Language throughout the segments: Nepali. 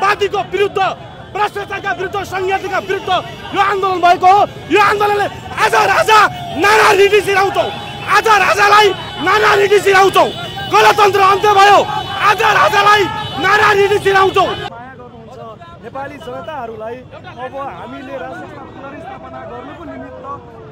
पार्टीको विरुद्ध भ्रष्टाचारका विरुद्ध संघीयताका विरुद्ध यो आन्दोलन भएको हो। यो आन्दोलनले आज राजा नाना रीति सिराउँछौ, आज राजालाई नाना रीति सिराउँछौ, गणतन्त्र अन्त्य भयो, आज राजालाई नाना रीति सिराउँछौ। माया गर्नुहुन्छ नेपाली जनताहरूलाई अब हामीले राष्ट्र पुनर्स्थापना गर्नुको निमित्त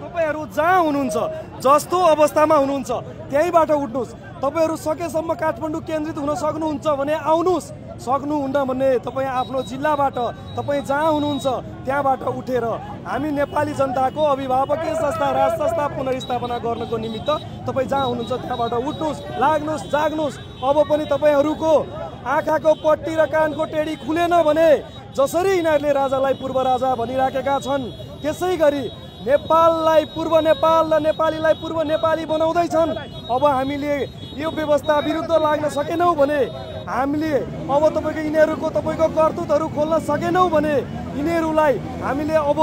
तपाईहरू जहाँ हुनुहुन्छ, जस्तो अवस्थामा हुनुहुन्छ त्यहीबाट उठ्नुहोस्। तपाईहरू सकेसम्म काठमाडौँ केन्द्रित हुन सक्नुहुन्छ भने आउनुहोस्, सक्नुहुन्न भने तपाईँ आफ्नो जिल्लाबाट तपाईँ जहाँ हुनुहुन्छ त्यहाँबाट उठेर हामी नेपाली जनताको अभिभावकीय संस्था राज संस्था पुनर्स्थापना गर्नको निमित्त तपाईँ जहाँ हुनुहुन्छ त्यहाँबाट उठ्नुहोस्, लाग्नुहोस्, जाग्नुहोस्। अब पनि तपाईँहरूको आँखाको पट्टी र कानको टेडी खुलेन भने जसरी यिनीहरूले राजालाई पूर्व राजा भनिराखेका छन् त्यसै गरी नेपाललाई पूर्व नेपाल र नेपालीलाई पूर्व नेपाली बनाउँदैछन्। अब हामीले यो व्यवस्था विरुद्ध लाग्न सकेनौँ भने हामीले अब यिनीहरूको तपाईँको करतुतहरू खोल्न सकेनौँ भने यिनीहरूलाई हामीले अब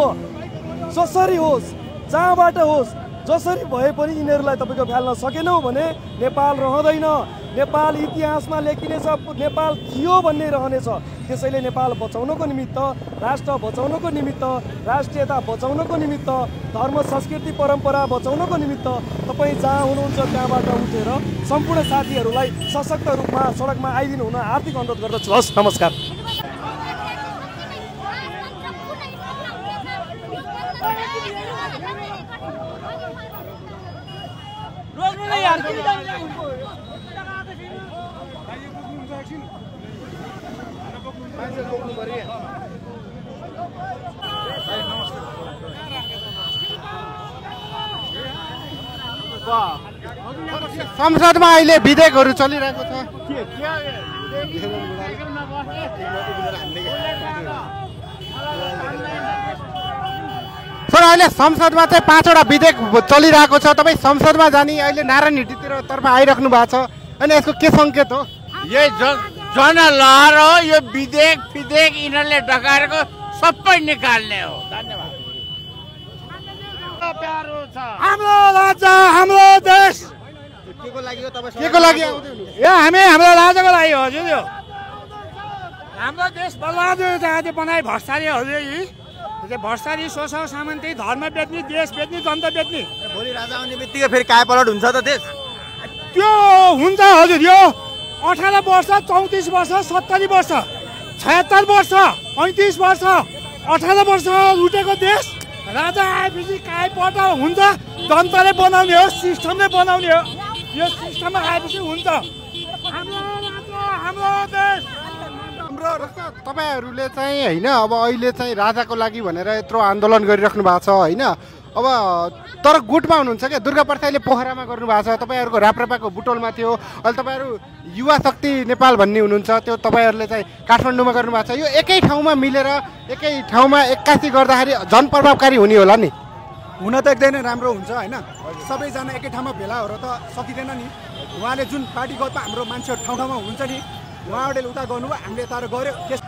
जसरी होस् जहाँबाट होस् जसरी भए पनि यिनीहरूलाई तपाईँको फ्याल्न सकेनौँ भने नेपाल रहँदैन। नेपाल इतिहासमा लेखिनेछ, नेपाल थियो भन्ने रहनेछ। त्यसैले नेपाल बचाउनको निमित्त, राष्ट्र बचाउनको निमित्त, राष्ट्रियता बचाउनको निमित्त, धर्म संस्कृति परम्परा बचाउनको निमित्त तपाईँ जहाँ हुनुहुन्छ त्यहाँबाट उठेर सम्पूर्ण साथीहरूलाई सशक्त रूपमा सडकमा आइदिनु हुन हार्दिक अनुरोध गर्दछु। हस्, नमस्कार। संसदमा अहिले विधेयकहरू चलिरहेको छ। सर, अहिले संसदमा चाहिँ 5वटा विधेयक चलिरहेको छ। तपाईँ संसदमा जाने अहिले नारायण हिटीतिर तर्फ आइराख्नु भएको छ, अनि यसको के सङ्केत हो? यो जनलहर हो। यो विधेयक फिधेयक यिनीहरूले डकाएको सबै निकाल्ने हो। धन्यवाद। हाम्रो राजा, हाम्रो देश के को लागि यो हामी हाम्रो राजाको लागि हो। हजुर, यो हाम्रो देश बलबहादुर जहाजले बनाए भ्रष्टाचारीहरूले यी भ्रष्टाचारी शोषक सामन्ती धर्म बेच्ने, देश बेच्ने, जनता बेच्ने। भोलि राजा आउने बित्तिकै फेरि कायपलट हुन्छ त देश? त्यो हुन्छ हजुर। यो 18 वर्ष, 34 वर्ष, 70 वर्ष, 76 वर्ष, 35 वर्ष, 18 वर्ष लुटेको देश राजा आएपछि कायपलट हुन्छ। जनताले बनाउने हो, सिस्टमले बनाउने हो। यो सिस्टममा आएपछि हुन्छ। हाम्रो देश तपाईँहरूले चाहिँ होइन अब अहिले चाहिँ राजाको लागि भनेर यत्रो आन्दोलन गरिराख्नु भएको छ होइन। अब तर गुटमा हुनुहुन्छ क्या, दुर्गा प्रसादले पोखरामा गर्नुभएको छ, तपाईँहरूको राप्रपाको बुटोलमा थियो, अहिले तपाईँहरू युवा शक्ति नेपाल भन्ने हुनुहुन्छ, त्यो तपाईँहरूले चाहिँ काठमाडौँमा गर्नुभएको छ। यो एकै ठाउँमा मिलेर एकै ठाउँमा एक्कासी गर्दाखेरि झन् प्रभावकारी हुने होला नि? हुन त एकदमै राम्रो हुन्छ होइन। सबैजना एकै ठाउँमा भेला हो र त सकिँदैन नि। उहाँले जुन पार्टीगतमा हाम्रो मान्छेहरू ठाउँ ठाउँमा हुनुहुन्छ नि, उहाँहरूले उता गर्नुभयो, हामीले यता गऱ्यो, त्यस